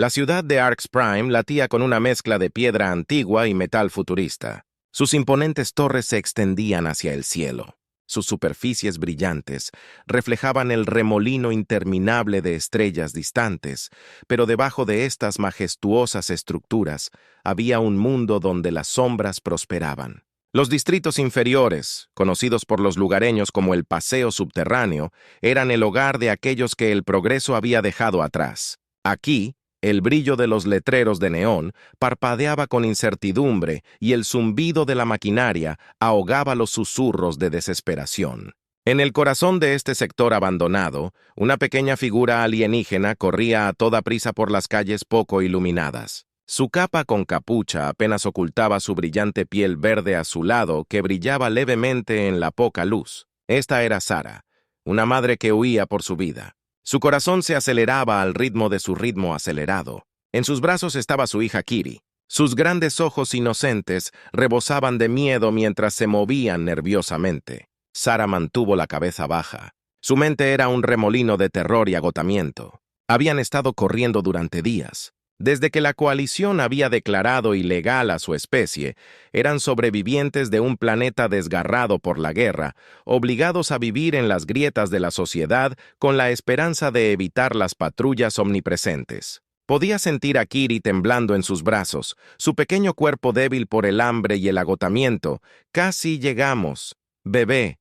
La ciudad de Arx Prime latía con una mezcla de piedra antigua y metal futurista. Sus imponentes torres se extendían hacia el cielo. Sus superficies brillantes reflejaban el remolino interminable de estrellas distantes, pero debajo de estas majestuosas estructuras había un mundo donde las sombras prosperaban. Los distritos inferiores, conocidos por los lugareños como el Paseo Subterráneo, eran el hogar de aquellos que el progreso había dejado atrás. Aquí, el brillo de los letreros de neón parpadeaba con incertidumbre y el zumbido de la maquinaria ahogaba los susurros de desesperación. En el corazón de este sector abandonado, una pequeña figura alienígena corría a toda prisa por las calles poco iluminadas. Su capa con capucha apenas ocultaba su brillante piel verde azulado que brillaba levemente en la poca luz. Esta era Sara, una madre que huía por su vida. Su corazón se aceleraba al ritmo de su ritmo acelerado. En sus brazos estaba su hija Kiri. Sus grandes ojos inocentes rebosaban de miedo mientras se movían nerviosamente. Sara mantuvo la cabeza baja. Su mente era un remolino de terror y agotamiento. Habían estado corriendo durante días. Desde que la coalición había declarado ilegal a su especie, eran sobrevivientes de un planeta desgarrado por la guerra, obligados a vivir en las grietas de la sociedad con la esperanza de evitar las patrullas omnipresentes. Podía sentir a Kiri temblando en sus brazos, su pequeño cuerpo débil por el hambre y el agotamiento. «Casi llegamos, bebé».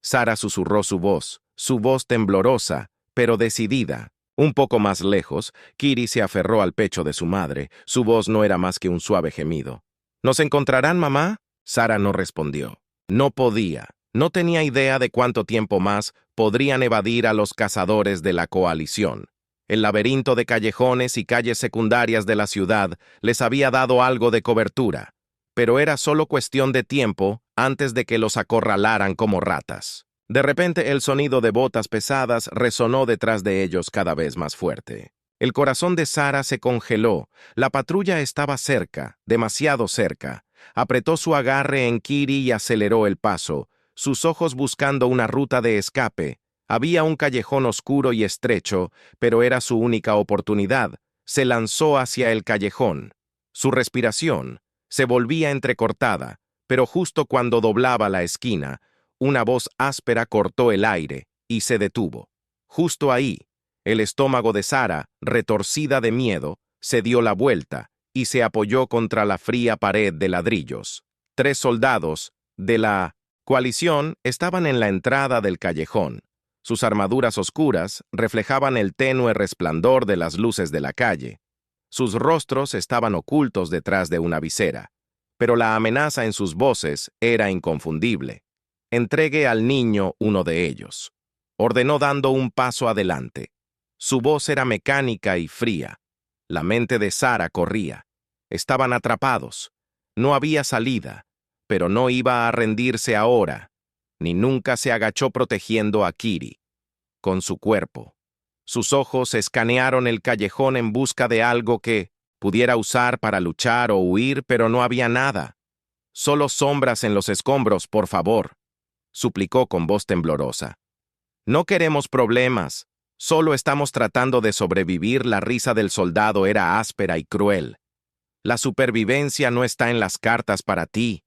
Sara susurró su voz temblorosa, pero decidida. Un poco más lejos, Kiri se aferró al pecho de su madre. Su voz no era más que un suave gemido. «¿Nos encontrarán, mamá?» Sara no respondió. No podía. No tenía idea de cuánto tiempo más podrían evadir a los cazadores de la coalición. El laberinto de callejones y calles secundarias de la ciudad les había dado algo de cobertura, pero era solo cuestión de tiempo antes de que los acorralaran como ratas. De repente el sonido de botas pesadas resonó detrás de ellos cada vez más fuerte. El corazón de Sara se congeló. La patrulla estaba cerca, demasiado cerca. Apretó su agarre en Kiri y aceleró el paso, sus ojos buscando una ruta de escape. Había un callejón oscuro y estrecho, pero era su única oportunidad. Se lanzó hacia el callejón. Su respiración se volvía entrecortada, pero justo cuando doblaba la esquina, una voz áspera cortó el aire y se detuvo. Justo ahí, el estómago de Sara, retorcida de miedo, se dio la vuelta y se apoyó contra la fría pared de ladrillos. 3 soldados de la coalición estaban en la entrada del callejón. Sus armaduras oscuras reflejaban el tenue resplandor de las luces de la calle. Sus rostros estaban ocultos detrás de una visera, pero la amenaza en sus voces era inconfundible. «Entregue al niño uno de ellos», ordenó dando un paso adelante. Su voz era mecánica y fría. La mente de Sara corría. Estaban atrapados. No había salida, pero no iba a rendirse ahora, ni nunca se agachó protegiendo a Kiri. Con su cuerpo. Sus ojos escanearon el callejón en busca de algo que pudiera usar para luchar o huir, pero no había nada. «Solo sombras en los escombros, por favor», suplicó con voz temblorosa. «No queremos problemas, solo estamos tratando de sobrevivir». La risa del soldado era áspera y cruel. «La supervivencia no está en las cartas para ti.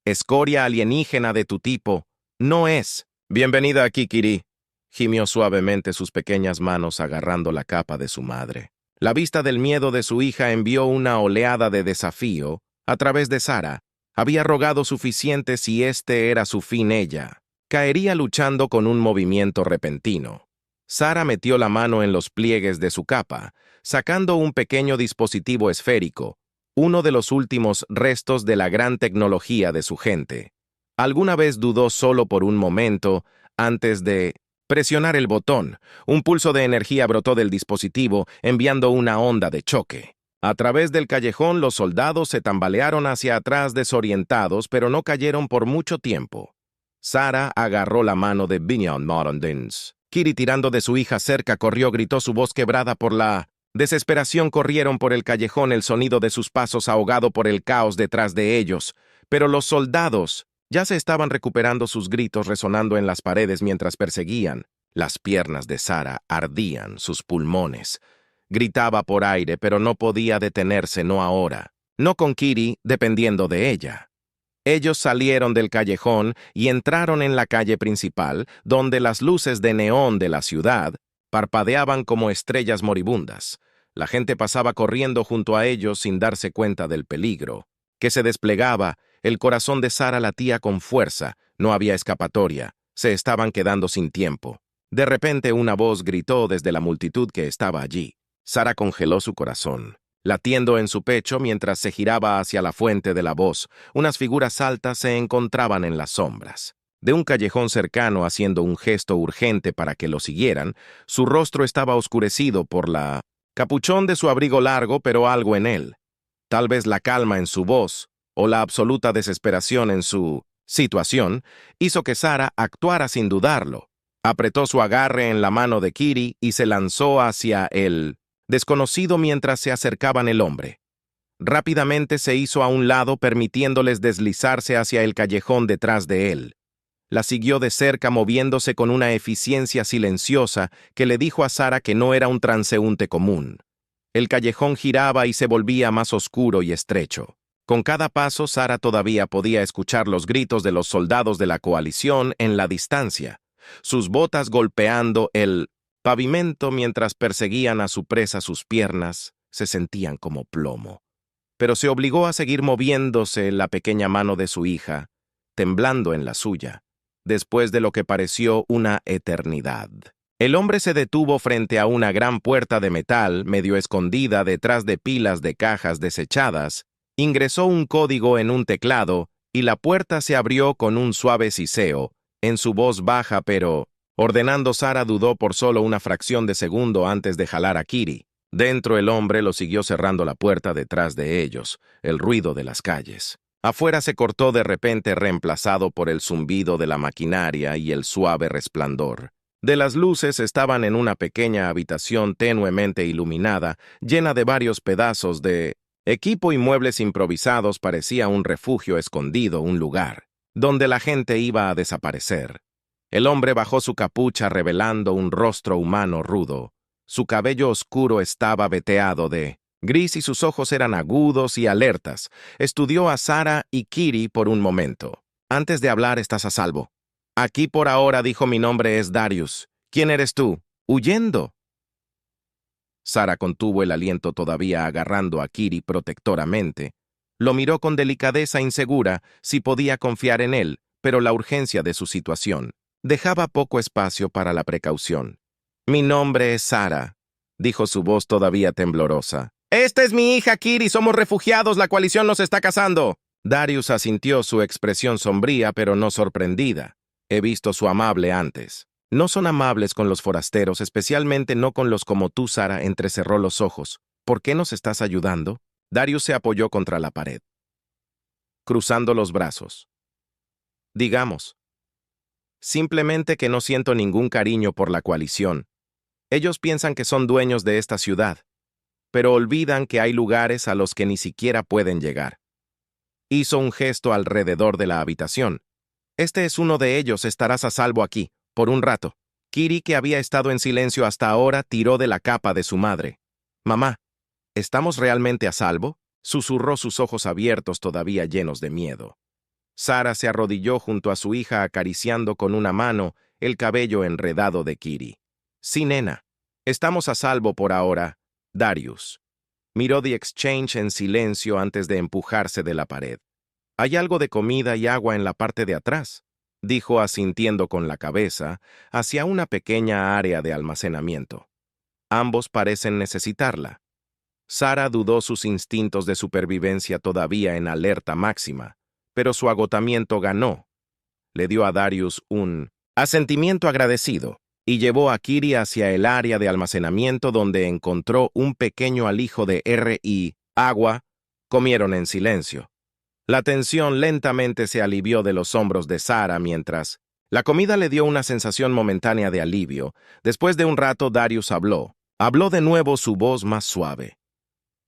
Escoria alienígena de tu tipo, no es». «Bienvenida aquí, Kiri», gimió suavemente sus pequeñas manos agarrando la capa de su madre. La vista del miedo de su hija envió una oleada de desafío a través de Sara. Había rogado suficiente si este era su fin ella. Caería luchando con un movimiento repentino. Sara metió la mano en los pliegues de su capa, sacando un pequeño dispositivo esférico, uno de los últimos restos de la gran tecnología de su gente. Alguna vez dudó solo por un momento antes de presionar el botón. Un pulso de energía brotó del dispositivo, enviando una onda de choque. A través del callejón, los soldados se tambalearon hacia atrás desorientados, pero no cayeron por mucho tiempo. Sara agarró la mano de Binion Morondins. Kiri, tirando de su hija cerca, gritó su voz quebrada por la desesperación. Corrieron por el callejón, el sonido de sus pasos ahogado por el caos detrás de ellos. Pero los soldados ya se estaban recuperando, sus gritos resonando en las paredes mientras perseguían. Las piernas de Sara ardían, sus pulmones Gritaba por aire, pero no podía detenerse, no ahora. No con Kitty, dependiendo de ella. Ellos salieron del callejón y entraron en la calle principal, donde las luces de neón de la ciudad parpadeaban como estrellas moribundas. La gente pasaba corriendo junto a ellos sin darse cuenta del peligro, que se desplegaba. El corazón de Sara latía con fuerza. No había escapatoria. Se estaban quedando sin tiempo. De repente una voz gritó desde la multitud que estaba allí. Sara congeló su corazón, latiendo en su pecho mientras se giraba hacia la fuente de la voz. Unas figuras altas se encontraban en las sombras. De un callejón cercano, haciendo un gesto urgente para que lo siguieran, su rostro estaba oscurecido por la capuchón de su abrigo largo, pero algo en él. Tal vez la calma en su voz o la absoluta desesperación en su situación hizo que Sara actuara sin dudarlo. Apretó su agarre en la mano de Kitty y se lanzó hacia el desconocido mientras se acercaban el hombre. Rápidamente se hizo a un lado, permitiéndoles deslizarse hacia el callejón detrás de él. La siguió de cerca, moviéndose con una eficiencia silenciosa que le dijo a Sara que no era un transeúnte común. El callejón giraba y se volvía más oscuro y estrecho. Con cada paso, Sara todavía podía escuchar los gritos de los soldados de la coalición en la distancia, sus botas golpeando el pavimento mientras perseguían a su presa. Sus piernas se sentían como plomo. Pero se obligó a seguir moviéndose, la pequeña mano de su hija, temblando en la suya, después de lo que pareció una eternidad. El hombre se detuvo frente a una gran puerta de metal, medio escondida detrás de pilas de cajas desechadas. Ingresó un código en un teclado y la puerta se abrió con un suave siseo, en su voz baja pero ordenando. Sara dudó por solo una fracción de segundo antes de jalar a Kitty. Dentro el hombre lo siguió cerrando la puerta detrás de ellos, el ruido de las calles. Afuera se cortó de repente, reemplazado por el zumbido de la maquinaria y el suave resplandor de las luces. Estaban en una pequeña habitación tenuemente iluminada, llena de varios pedazos de equipo y muebles improvisados. Parecía un refugio escondido, un lugar donde la gente iba a desaparecer. El hombre bajó su capucha revelando un rostro humano rudo. Su cabello oscuro estaba veteado de gris y sus ojos eran agudos y alertas. Estudió a Sara y Kitty por un momento. Antes de hablar, estás a salvo. Aquí por ahora, dijo. Mi nombre es Darius. ¿Quién eres tú? Huyendo. Sara contuvo el aliento, todavía agarrando a Kitty protectoramente. Lo miró con delicadeza, insegura si podía confiar en él, pero la urgencia de su situación dejaba poco espacio para la precaución. Mi nombre es Sara, dijo su voz todavía temblorosa. Esta es mi hija Kitty, somos refugiados, la coalición nos está cazando. Darius asintió, su expresión sombría pero no sorprendida. He visto su amable antes. No son amables con los forasteros, especialmente no con los como tú. Sara entrecerró los ojos. ¿Por qué nos estás ayudando? Darius se apoyó contra la pared, cruzando los brazos. Digamos, simplemente que no siento ningún cariño por la coalición. Ellos piensan que son dueños de esta ciudad, pero olvidan que hay lugares a los que ni siquiera pueden llegar. Hizo un gesto alrededor de la habitación. Este es uno de ellos, estarás a salvo aquí, por un rato. Kitty, que había estado en silencio hasta ahora, tiró de la capa de su madre. Mamá, ¿estamos realmente a salvo? Susurró, sus ojos abiertos todavía llenos de miedo. Sara se arrodilló junto a su hija, acariciando con una mano el cabello enredado de Kitty. Sí, nena. Estamos a salvo por ahora. Darius miró The Exchange en silencio antes de empujarse de la pared. Hay algo de comida y agua en la parte de atrás, dijo asintiendo con la cabeza hacia una pequeña área de almacenamiento. Ambos parecen necesitarla. Sara dudó, sus instintos de supervivencia todavía en alerta máxima, pero su agotamiento ganó. Le dio a Darius un asentimiento agradecido y llevó a Kitty hacia el área de almacenamiento, donde encontró un pequeño alijo de agua. Comieron en silencio. La tensión lentamente se alivió de los hombros de Sara mientras la comida le dio una sensación momentánea de alivio. Después de un rato, Darius habló. Habló de nuevo, su voz más suave.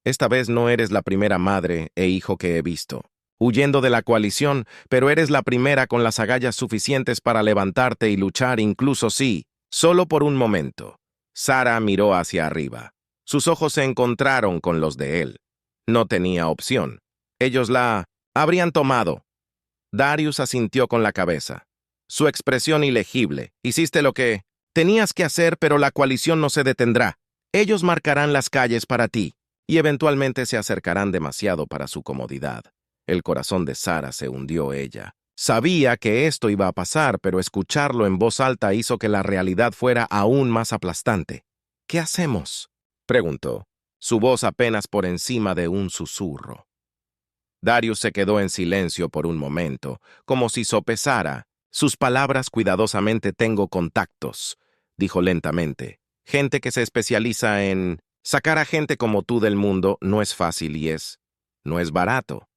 Esta vez no eres la primera madre e hijo que he visto huyendo de la coalición, pero eres la primera con las agallas suficientes para levantarte y luchar, incluso si, solo por un momento. Sara miró hacia arriba. Sus ojos se encontraron con los de él. No tenía opción. Ellos la habrían tomado. Darius asintió con la cabeza. Su expresión ilegible. Hiciste lo que tenías que hacer, pero la coalición no se detendrá. Ellos marcarán las calles para ti, y eventualmente se acercarán demasiado para su comodidad. El corazón de Sara se hundió ella. Sabía que esto iba a pasar, pero escucharlo en voz alta hizo que la realidad fuera aún más aplastante. ¿Qué hacemos?, preguntó, su voz apenas por encima de un susurro. Darius se quedó en silencio por un momento, como si sopesara. Sus palabras cuidadosamente. Tengo contactos, dijo lentamente. Gente que se especializa en sacar a gente como tú del mundo. No es fácil y no es barato.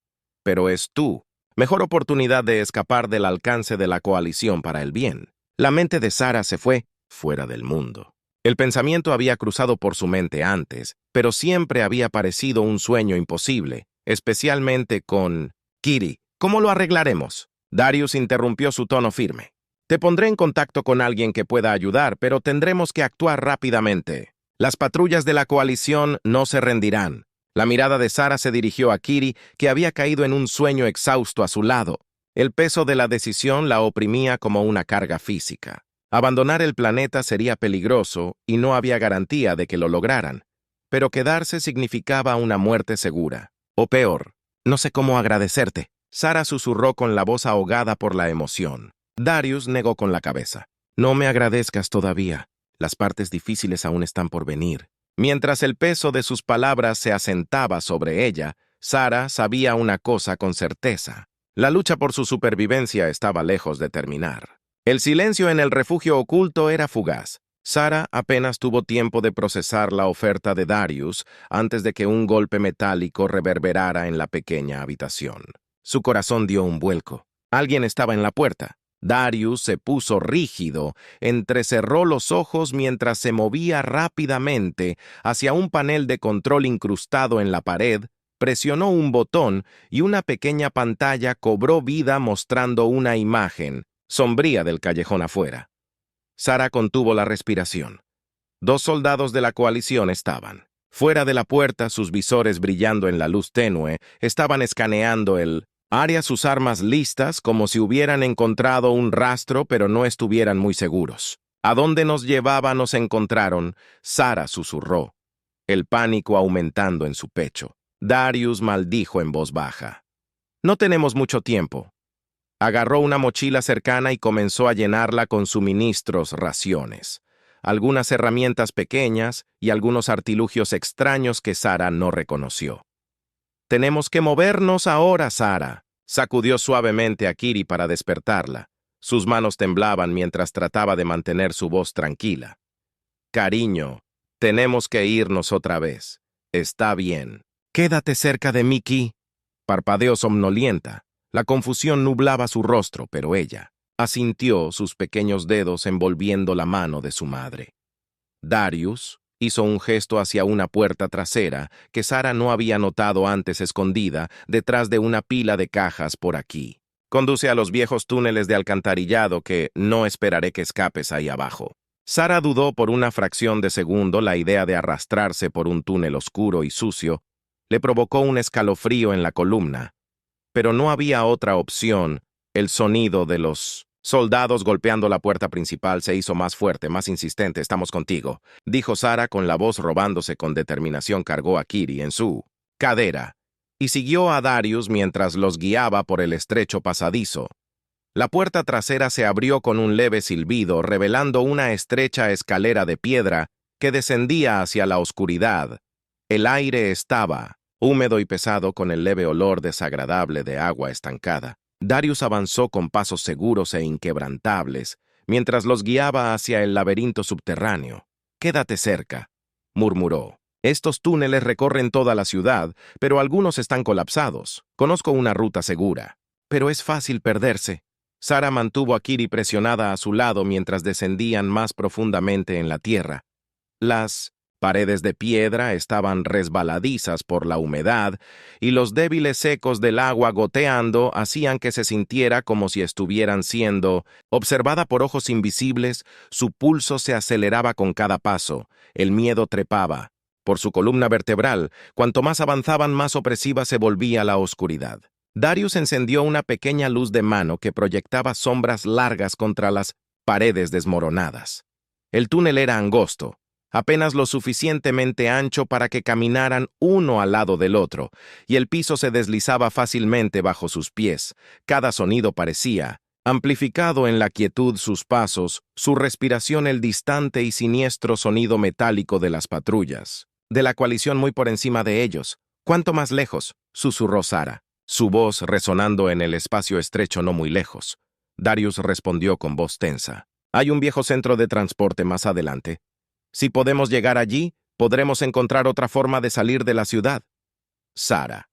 Pero es tu mejor oportunidad de escapar del alcance de la coalición para el bien. La mente de Sara se fue fuera del mundo. El pensamiento había cruzado por su mente antes, pero siempre había parecido un sueño imposible, especialmente con Kiri. ¿Cómo lo arreglaremos? Darius interrumpió su tono firme. Te pondré en contacto con alguien que pueda ayudar, pero tendremos que actuar rápidamente. Las patrullas de la coalición no se rendirán. La mirada de Sara se dirigió a Kiri, que había caído en un sueño exhausto a su lado. El peso de la decisión la oprimía como una carga física. Abandonar el planeta sería peligroso y no había garantía de que lo lograran, pero quedarse significaba una muerte segura. O peor, no sé cómo agradecerte. Sara susurró con la voz ahogada por la emoción. Darius negó con la cabeza. No me agradezcas todavía. Las partes difíciles aún están por venir. Mientras el peso de sus palabras se asentaba sobre ella, Sara sabía una cosa con certeza. La lucha por su supervivencia estaba lejos de terminar. El silencio en el refugio oculto era fugaz. Sara apenas tuvo tiempo de procesar la oferta de Darius antes de que un golpe metálico reverberara en la pequeña habitación. Su corazón dio un vuelco. Alguien estaba en la puerta. Darius se puso rígido, entrecerró los ojos mientras se movía rápidamente hacia un panel de control incrustado en la pared, presionó un botón y una pequeña pantalla cobró vida mostrando una imagen sombría del callejón afuera. Sara contuvo la respiración. 2 soldados de la coalición estaban. Fuera de la puerta, sus visores brillando en la luz tenue, estaban escaneando el área, sus armas listas como si hubieran encontrado un rastro pero no estuvieran muy seguros. ¿A dónde nos llevaba nos encontraron? Sara susurró, el pánico aumentando en su pecho. Darius maldijo en voz baja. No tenemos mucho tiempo. Agarró una mochila cercana y comenzó a llenarla con suministros, raciones, algunas herramientas pequeñas y algunos artilugios extraños que Sara no reconoció. «Tenemos que movernos ahora, Sara», sacudió suavemente a Kiri para despertarla. Sus manos temblaban mientras trataba de mantener su voz tranquila. «Cariño, tenemos que irnos otra vez. Está bien. Quédate cerca de Mickey», parpadeó somnolienta. La confusión nublaba su rostro, pero ella asintió, sus pequeños dedos envolviendo la mano de su madre. Darius hizo un gesto hacia una puerta trasera que Sara no había notado antes escondida detrás de una pila de cajas por aquí. Conduce a los viejos túneles de alcantarillado que no esperaré que escapes ahí abajo. Sara dudó por una fracción de segundo. La idea de arrastrarse por un túnel oscuro y sucio le provocó un escalofrío en la columna. Pero no había otra opción. El sonido de los soldados golpeando la puerta principal se hizo más fuerte, más insistente. «Estamos contigo», dijo Sara con la voz robándose con determinación. Cargó a Kiri en su cadera y siguió a Darius mientras los guiaba por el estrecho pasadizo. La puerta trasera se abrió con un leve silbido, revelando una estrecha escalera de piedra que descendía hacia la oscuridad. El aire estaba húmedo y pesado con el leve olor desagradable de agua estancada. Darius avanzó con pasos seguros e inquebrantables, mientras los guiaba hacia el laberinto subterráneo. «Quédate cerca», murmuró. «Estos túneles recorren toda la ciudad, pero algunos están colapsados. Conozco una ruta segura. Pero es fácil perderse». Sara mantuvo a Kiri presionada a su lado mientras descendían más profundamente en la tierra. Las paredes de piedra estaban resbaladizas por la humedad y los débiles ecos del agua goteando hacían que se sintiera como si estuvieran siendo observada por ojos invisibles. Su pulso se aceleraba con cada paso, el miedo trepaba. Por su columna vertebral, cuanto más avanzaban, más opresiva se volvía la oscuridad. Darius encendió una pequeña luz de mano que proyectaba sombras largas contra las paredes desmoronadas. El túnel era angosto, apenas lo suficientemente ancho para que caminaran uno al lado del otro, y el piso se deslizaba fácilmente bajo sus pies. Cada sonido parecía amplificado en la quietud sus pasos, su respiración el distante y siniestro sonido metálico de las patrullas, de la coalición muy por encima de ellos. ¿Cuánto más lejos?, susurró Sara, su voz resonando en el espacio estrecho no muy lejos. Darius respondió con voz tensa. Hay un viejo centro de transporte más adelante. Si podemos llegar allí, podremos encontrar otra forma de salir de la ciudad. Sara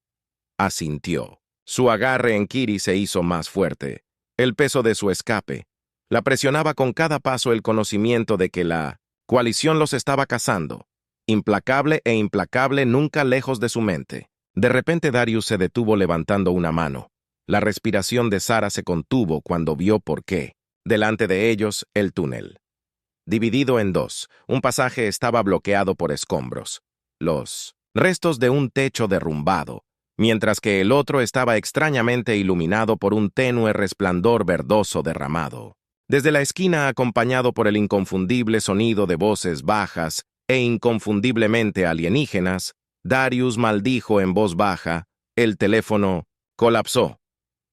asintió. Su agarre en Kiri se hizo más fuerte. El peso de su escape la presionaba con cada paso, el conocimiento de que la coalición los estaba cazando, implacable e implacable, nunca lejos de su mente. De repente Darius se detuvo levantando una mano. La respiración de Sara se contuvo cuando vio por qué. Delante de ellos, el túnel. Dividido en dos, un pasaje estaba bloqueado por escombros, los restos de un techo derrumbado, mientras que el otro estaba extrañamente iluminado por un tenue resplandor verdoso derramado. Desde la esquina, acompañado por el inconfundible sonido de voces bajas e inconfundiblemente alienígenas, Darius maldijo en voz baja. El teléfono colapsó.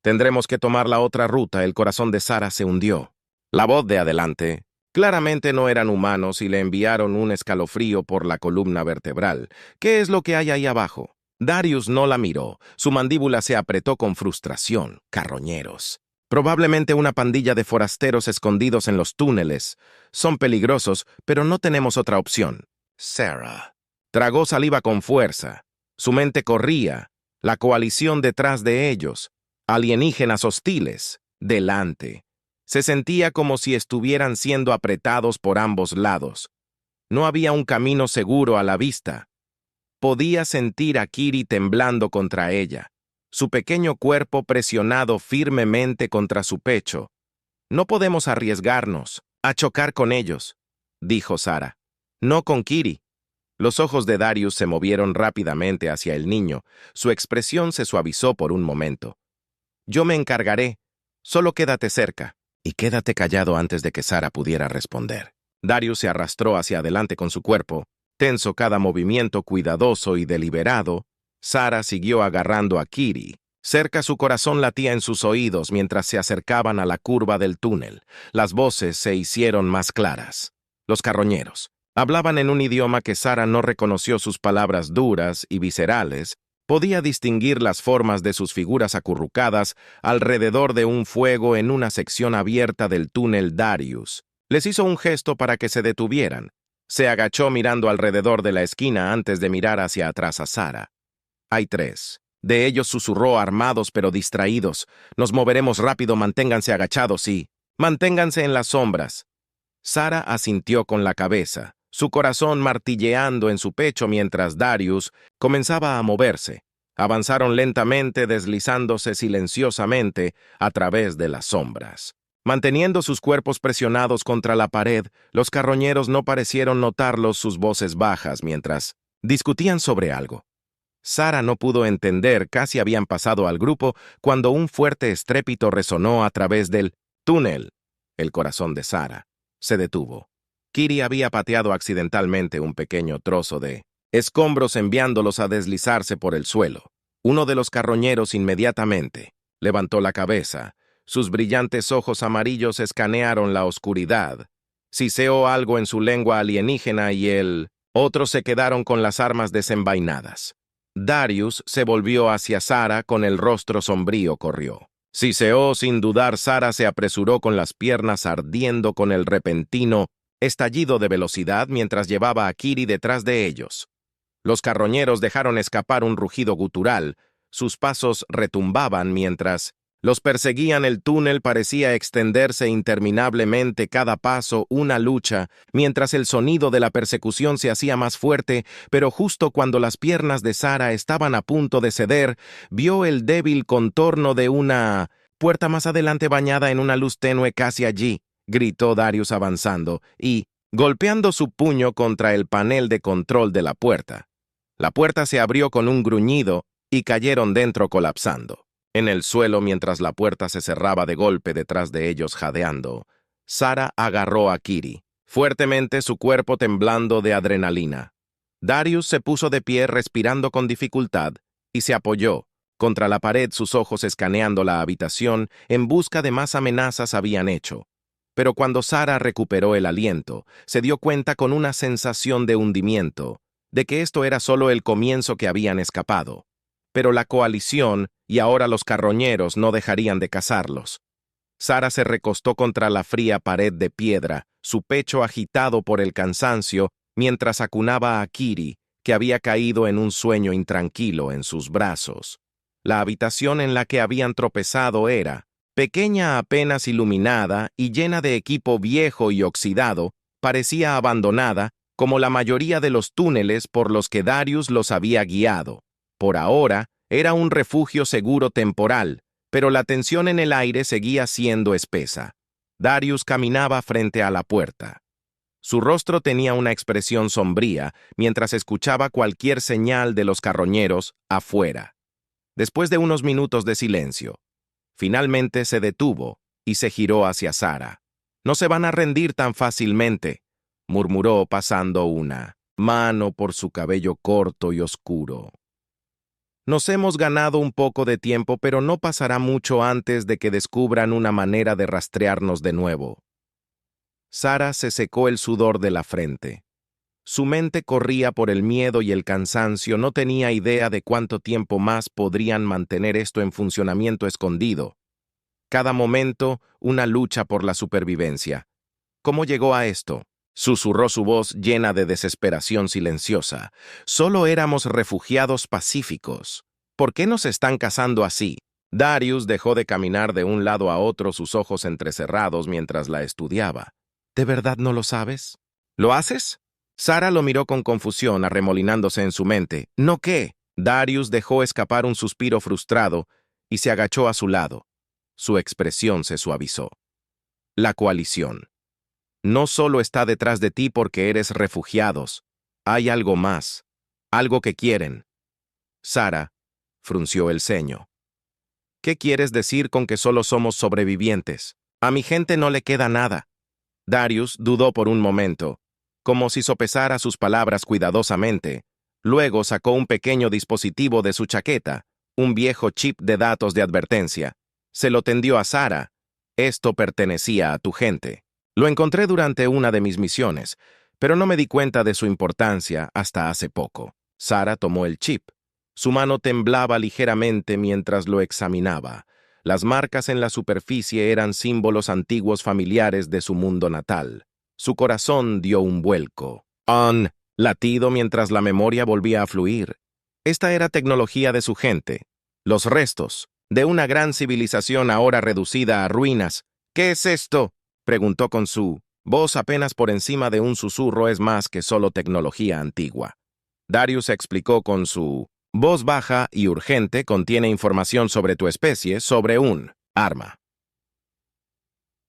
Tendremos que tomar la otra ruta. El corazón de Sara se hundió. La voz de adelante. Claramente no eran humanos y le enviaron un escalofrío por la columna vertebral. ¿Qué es lo que hay ahí abajo? Darius no la miró. Su mandíbula se apretó con frustración. Carroñeros. Probablemente una pandilla de forasteros escondidos en los túneles. Son peligrosos, pero no tenemos otra opción. Sara tragó saliva con fuerza. Su mente corría. La coalición detrás de ellos. Alienígenas hostiles. Delante. Se sentía como si estuvieran siendo apretados por ambos lados. No había un camino seguro a la vista. Podía sentir a Kiri temblando contra ella, su pequeño cuerpo presionado firmemente contra su pecho. No podemos arriesgarnos a chocar con ellos, dijo Sara. No con Kiri. Los ojos de Darius se movieron rápidamente hacia el niño. Su expresión se suavizó por un momento. Yo me encargaré. Solo quédate cerca. Y quédate callado antes de que Sara pudiera responder. Darius se arrastró hacia adelante con su cuerpo, tenso cada movimiento cuidadoso y deliberado. Sara siguió agarrando a Kiri. Cerca su corazón latía en sus oídos mientras se acercaban a la curva del túnel. Las voces se hicieron más claras. Los carroñeros hablaban en un idioma que Sara no reconoció sus palabras duras y viscerales. Podía distinguir las formas de sus figuras acurrucadas alrededor de un fuego en una sección abierta del túnel. Darius les hizo un gesto para que se detuvieran. Se agachó mirando alrededor de la esquina antes de mirar hacia atrás a Sara. Hay tres. De ellos susurró, armados pero distraídos. Nos moveremos rápido, manténganse agachados y manténganse en las sombras. Sara asintió con la cabeza, su corazón martilleando en su pecho mientras Darius comenzaba a moverse. Avanzaron lentamente, deslizándose silenciosamente a través de las sombras. Manteniendo sus cuerpos presionados contra la pared, los carroñeros no parecieron notarlos. Sus voces bajas mientras discutían sobre algo. Sara no pudo entender. Casi habían pasado al grupo cuando un fuerte estrépito resonó a través del túnel. El corazón de Sara se detuvo. Kiri había pateado accidentalmente un pequeño trozo de escombros, enviándolos a deslizarse por el suelo. Uno de los carroñeros inmediatamente levantó la cabeza. Sus brillantes ojos amarillos escanearon la oscuridad. Siseó algo en su lengua alienígena y el otros se quedaron con las armas desenvainadas. Darius se volvió hacia Sara con el rostro sombrío. Corrió. Siseó sin dudar. Sara se apresuró con las piernas ardiendo con el repentino estallido de velocidad mientras llevaba a Kiri detrás de ellos. Los carroñeros dejaron escapar un rugido gutural. Sus pasos retumbaban mientras los perseguían. El túnel parecía extenderse interminablemente, cada paso una lucha, mientras el sonido de la persecución se hacía más fuerte, pero justo cuando las piernas de Sara estaban a punto de ceder, vio el débil contorno de una puerta más adelante bañada en una luz tenue. Casi allí, gritó Darius avanzando, y golpeando su puño contra el panel de control de la puerta. La puerta se abrió con un gruñido y cayeron dentro colapsando. En el suelo, mientras la puerta se cerraba de golpe detrás de ellos jadeando, Sarah agarró a Kiri, fuertemente, su cuerpo temblando de adrenalina. Darius se puso de pie respirando con dificultad y se apoyó contra la pared, sus ojos escaneando la habitación en busca de más amenazas habían hecho. Pero cuando Sarah recuperó el aliento, se dio cuenta con una sensación de hundimiento, de que esto era solo el comienzo que habían escapado. Pero la coalición y ahora los carroñeros no dejarían de cazarlos. Sarah se recostó contra la fría pared de piedra, su pecho agitado por el cansancio, mientras acunaba a Kiri, que había caído en un sueño intranquilo en sus brazos. La habitación en la que habían tropezado era, pequeña apenas iluminada y llena de equipo viejo y oxidado, parecía abandonada, como la mayoría de los túneles por los que Darius los había guiado. Por ahora, era un refugio seguro temporal, pero la tensión en el aire seguía siendo espesa. Darius caminaba frente a la puerta. Su rostro tenía una expresión sombría mientras escuchaba cualquier señal de los carroñeros afuera. Después de unos minutos de silencio, finalmente se detuvo y se giró hacia Sarah. «No se van a rendir tan fácilmente», murmuró pasando una mano por su cabello corto y oscuro. «Nos hemos ganado un poco de tiempo, pero no pasará mucho antes de que descubran una manera de rastrearnos de nuevo». Sarah se secó el sudor de la frente. Su mente corría por el miedo y el cansancio, no tenía idea de cuánto tiempo más podrían mantener esto en funcionamiento escondido. Cada momento, una lucha por la supervivencia. ¿Cómo llegó a esto?, susurró su voz llena de desesperación silenciosa. «Solo éramos refugiados pacíficos. ¿Por qué nos están cazando así?» Darius dejó de caminar de un lado a otro, sus ojos entrecerrados mientras la estudiaba. «¿De verdad no lo sabes? ¿Lo haces?» Sarah lo miró con confusión, arremolinándose en su mente. «¿No qué?» Darius dejó escapar un suspiro frustrado y se agachó a su lado. Su expresión se suavizó. «La coalición no solo está detrás de ti porque eres refugiados. Hay algo más, algo que quieren». Sarah frunció el ceño. «¿Qué quieres decir con que solo somos sobrevivientes? A mi gente no le queda nada». Darius dudó por un momento, como si sopesara sus palabras cuidadosamente. Luego sacó un pequeño dispositivo de su chaqueta, un viejo chip de datos de advertencia. Se lo tendió a Sarah. «Esto pertenecía a tu gente. Lo encontré durante una de mis misiones, pero no me di cuenta de su importancia hasta hace poco». Sarah tomó el chip. Su mano temblaba ligeramente mientras lo examinaba. Las marcas en la superficie eran símbolos antiguos familiares de su mundo natal. Su corazón dio un vuelco. Un latido mientras la memoria volvía a fluir. Esta era tecnología de su gente. Los restos de una gran civilización ahora reducida a ruinas. «¿Qué es esto?», preguntó con su voz apenas por encima de un susurro. «Es más que solo tecnología antigua». Darius explicó con su voz baja y urgente. «Contiene información sobre tu especie, sobre un arma».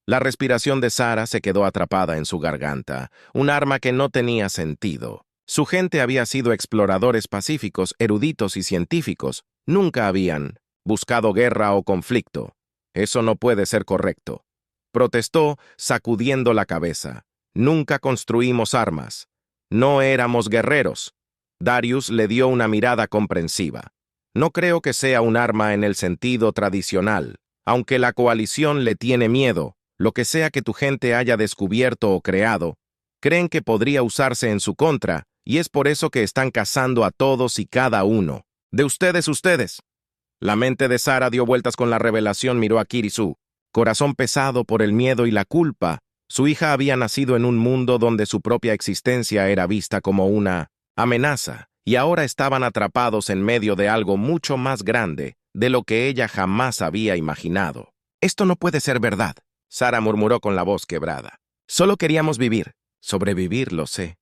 La respiración de Sarah se quedó atrapada en su garganta, un arma que no tenía sentido. Su gente había sido exploradores pacíficos, eruditos y científicos. Nunca habían buscado guerra o conflicto. «Eso no puede ser correcto», protestó, sacudiendo la cabeza. «Nunca construimos armas. No éramos guerreros». Darius le dio una mirada comprensiva. «No creo que sea un arma en el sentido tradicional. Aunque la coalición le tiene miedo, lo que sea que tu gente haya descubierto o creado, creen que podría usarse en su contra, y es por eso que están cazando a todos y cada uno de ustedes». La mente de Sarah dio vueltas con la revelación. Miró a Kiri-su, corazón pesado por el miedo y la culpa. Su hija había nacido en un mundo donde su propia existencia era vista como una amenaza, y ahora estaban atrapados en medio de algo mucho más grande de lo que ella jamás había imaginado. «Esto no puede ser verdad», Sarah murmuró con la voz quebrada. «Solo queríamos vivir». «Sobrevivir, lo sé»,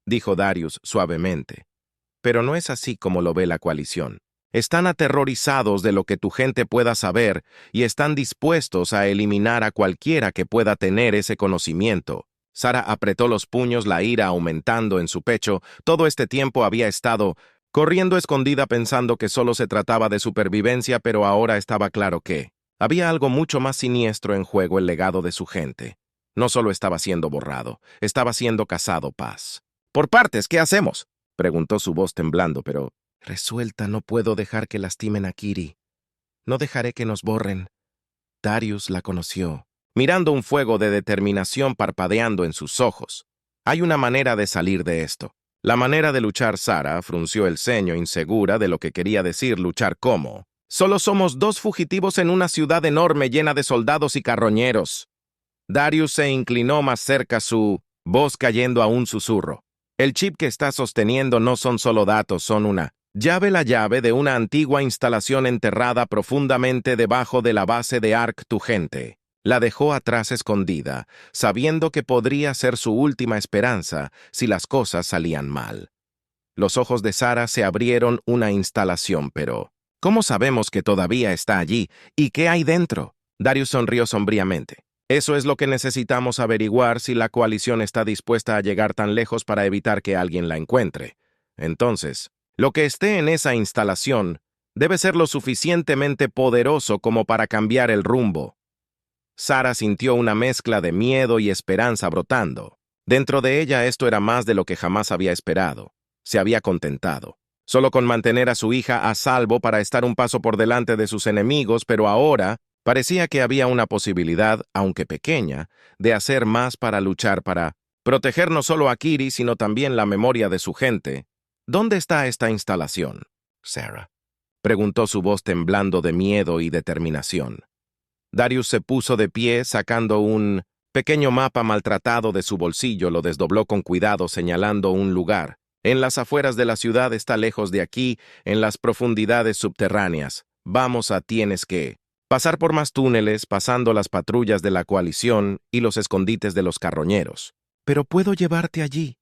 dijo Darius suavemente. «Pero no es así como lo ve la coalición. Están aterrorizados de lo que tu gente pueda saber y están dispuestos a eliminar a cualquiera que pueda tener ese conocimiento». Sara apretó los puños, la ira aumentando en su pecho. Todo este tiempo había estado corriendo escondida pensando que solo se trataba de supervivencia, pero ahora estaba claro que había algo mucho más siniestro en juego: el legado de su gente. No solo estaba siendo borrado, estaba siendo cazado paz. «Por partes, ¿qué hacemos?», preguntó su voz temblando, pero resuelta. «No puedo dejar que lastimen a Kiri. No dejaré que nos borren». Darius la conoció, mirando un fuego de determinación parpadeando en sus ojos. «Hay una manera de salir de esto». La manera de luchar. Sara frunció el ceño, insegura de lo que quería decir luchar. ¿Cómo? Solo somos dos fugitivos en una ciudad enorme llena de soldados y carroñeros. Darius se inclinó más cerca, su voz cayendo a un susurro. El chip que está sosteniendo no son solo datos, son una llave, la llave de una antigua instalación enterrada profundamente debajo de la base de Ark. Tu gente la dejó atrás escondida, sabiendo que podría ser su última esperanza si las cosas salían mal. Los ojos de Sara se abrieron. Una instalación, pero ¿cómo sabemos que todavía está allí? ¿Y qué hay dentro? Darius sonrió sombríamente. Eso es lo que necesitamos averiguar, si la coalición está dispuesta a llegar tan lejos para evitar que alguien la encuentre. Entonces, lo que esté en esa instalación debe ser lo suficientemente poderoso como para cambiar el rumbo. Sara sintió una mezcla de miedo y esperanza brotando. Dentro de ella esto era más de lo que jamás había esperado. Se había contentado solo con mantener a su hija a salvo para estar un paso por delante de sus enemigos, pero ahora parecía que había una posibilidad, aunque pequeña, de hacer más para luchar, para proteger no solo a Kiri, sino también la memoria de su gente. ¿Dónde está esta instalación, Sara?, preguntó su voz temblando de miedo y determinación. Darius se puso de pie, sacando un pequeño mapa maltratado de su bolsillo. Lo desdobló con cuidado, señalando un lugar. «En las afueras de la ciudad, está lejos de aquí, en las profundidades subterráneas. Tienes que pasar por más túneles, pasando las patrullas de la coalición y los escondites de los carroñeros. Pero puedo llevarte allí».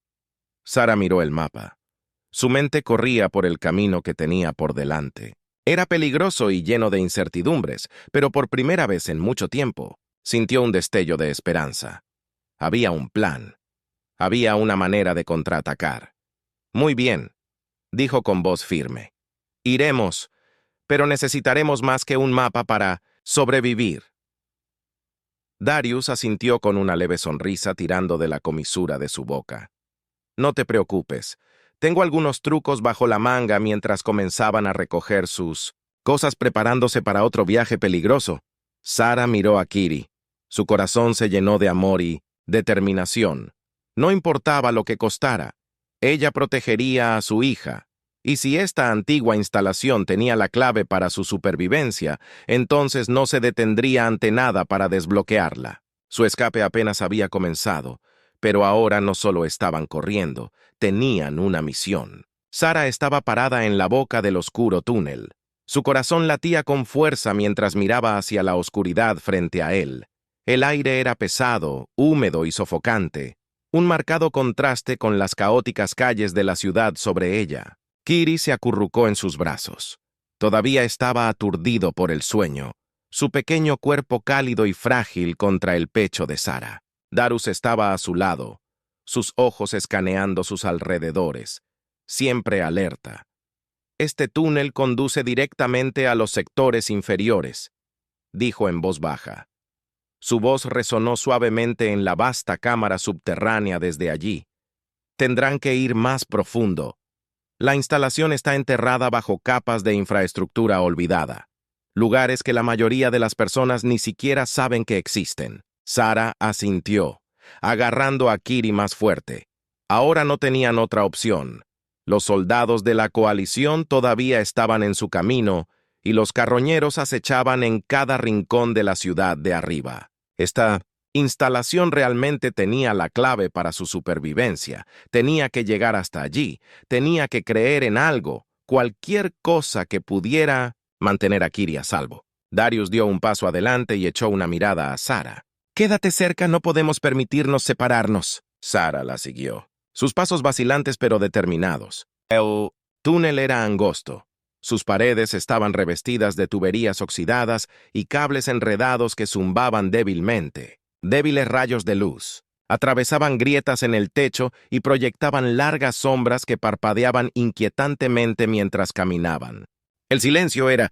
Sara miró el mapa. Su mente corría por el camino que tenía por delante. Era peligroso y lleno de incertidumbres, pero por primera vez en mucho tiempo sintió un destello de esperanza. Había un plan. Había una manera de contraatacar. «Muy bien», dijo con voz firme. «Iremos, pero necesitaremos más que un mapa para sobrevivir». Darius asintió con una leve sonrisa tirando de la comisura de su boca. «No te preocupes. Tengo algunos trucos bajo la manga». Mientras comenzaban a recoger sus cosas preparándose para otro viaje peligroso, Sara miró a Kiri. Su corazón se llenó de amor y determinación. No importaba lo que costara, ella protegería a su hija. Y si esta antigua instalación tenía la clave para su supervivencia, entonces no se detendría ante nada para desbloquearla. Su escape apenas había comenzado, pero ahora no solo estaban corriendo, tenían una misión. Sara estaba parada en la boca del oscuro túnel. Su corazón latía con fuerza mientras miraba hacia la oscuridad frente a él. El aire era pesado, húmedo y sofocante, un marcado contraste con las caóticas calles de la ciudad sobre ella. Kiri se acurrucó en sus brazos. Todavía estaba aturdido por el sueño, su pequeño cuerpo cálido y frágil contra el pecho de Sara. Darius estaba a su lado, sus ojos escaneando sus alrededores, siempre alerta. «Este túnel conduce directamente a los sectores inferiores», dijo en voz baja. Su voz resonó suavemente en la vasta cámara subterránea desde allí. «Tendrán que ir más profundo. La instalación está enterrada bajo capas de infraestructura olvidada, lugares que la mayoría de las personas ni siquiera saben que existen». Sara asintió, agarrando a Kiri más fuerte. Ahora no tenían otra opción. Los soldados de la coalición todavía estaban en su camino y los carroñeros acechaban en cada rincón de la ciudad de arriba. Esta instalación realmente tenía la clave para su supervivencia. Tenía que llegar hasta allí, tenía que creer en algo, cualquier cosa que pudiera mantener a Kiri a salvo. Darius dio un paso adelante y echó una mirada a Sara. «Quédate cerca, no podemos permitirnos separarnos». Sara la siguió, sus pasos vacilantes pero determinados. El túnel era angosto. Sus paredes estaban revestidas de tuberías oxidadas y cables enredados que zumbaban débilmente. Débiles rayos de luz Atravesaban grietas en el techo y proyectaban largas sombras que parpadeaban inquietantemente mientras caminaban. El silencio era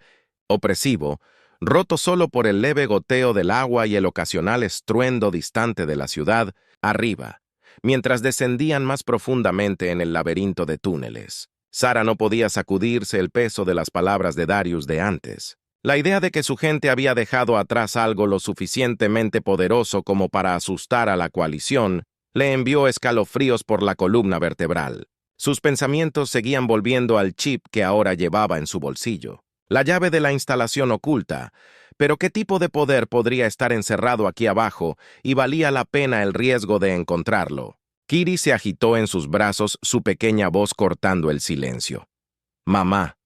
opresivo, roto solo por el leve goteo del agua y el ocasional estruendo distante de la ciudad, arriba, mientras descendían más profundamente en el laberinto de túneles. Sara no podía sacudirse el peso de las palabras de Darius de antes. La idea de que su gente había dejado atrás algo lo suficientemente poderoso como para asustar a la coalición le envió escalofríos por la columna vertebral. Sus pensamientos seguían volviendo al chip que ahora llevaba en su bolsillo. La llave de la instalación oculta. Pero ¿qué tipo de poder podría estar encerrado aquí abajo y valía la pena el riesgo de encontrarlo? Kiri se agitó en sus brazos, su pequeña voz cortando el silencio. «Mamá,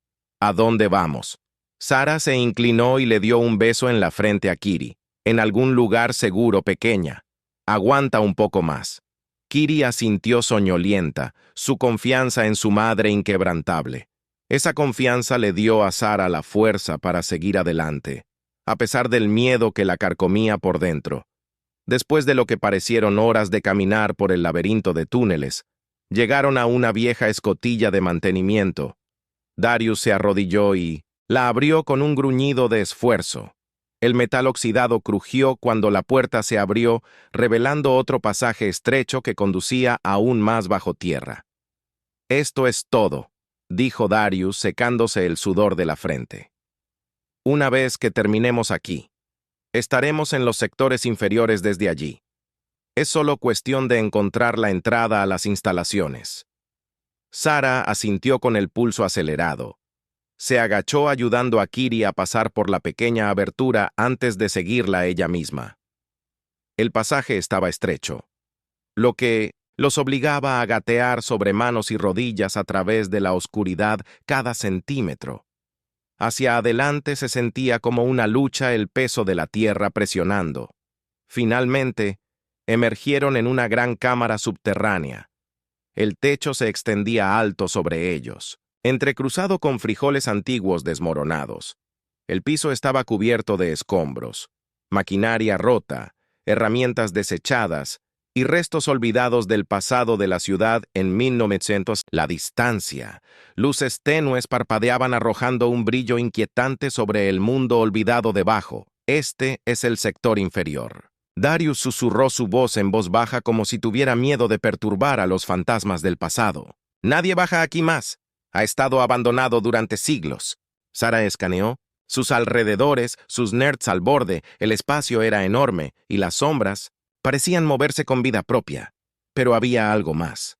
¿a dónde vamos?» Sara se inclinó y le dio un beso en la frente a Kiri. «En algún lugar seguro, pequeña. Aguanta un poco más». Kiri asintió soñolienta, su confianza en su madre inquebrantable. Esa confianza le dio a Sara la fuerza para seguir adelante, a pesar del miedo que la carcomía por dentro. Después de lo que parecieron horas de caminar por el laberinto de túneles, llegaron a una vieja escotilla de mantenimiento. Darius se arrodilló y la abrió con un gruñido de esfuerzo. El metal oxidado crujió cuando la puerta se abrió, revelando otro pasaje estrecho que conducía aún más bajo tierra. «Esto es todo», dijo Darius secándose el sudor de la frente. «Una vez que terminemos aquí, estaremos en los sectores inferiores desde allí. Es solo cuestión de encontrar la entrada a las instalaciones». Sara asintió con el pulso acelerado. Se agachó ayudando a Kiri a pasar por la pequeña abertura antes de seguirla ella misma. El pasaje estaba estrecho, lo que los obligaba a gatear sobre manos y rodillas a través de la oscuridad cada centímetro. Hacia adelante se sentía como una lucha el peso de la tierra presionando. Finalmente, emergieron en una gran cámara subterránea. El techo se extendía alto sobre ellos, entrecruzado con frijoles antiguos desmoronados. El piso estaba cubierto de escombros, maquinaria rota, herramientas desechadas y restos olvidados del pasado de la ciudad en 1900. La distancia, luces tenues parpadeaban arrojando un brillo inquietante sobre el mundo olvidado debajo. Este es el sector inferior. Darius susurró su voz en voz baja como si tuviera miedo de perturbar a los fantasmas del pasado. «Nadie baja aquí más. Ha estado abandonado durante siglos». Sara escaneó. Sus alrededores, sus nerds al borde, el espacio era enorme y las sombras parecían moverse con vida propia. Pero había algo más.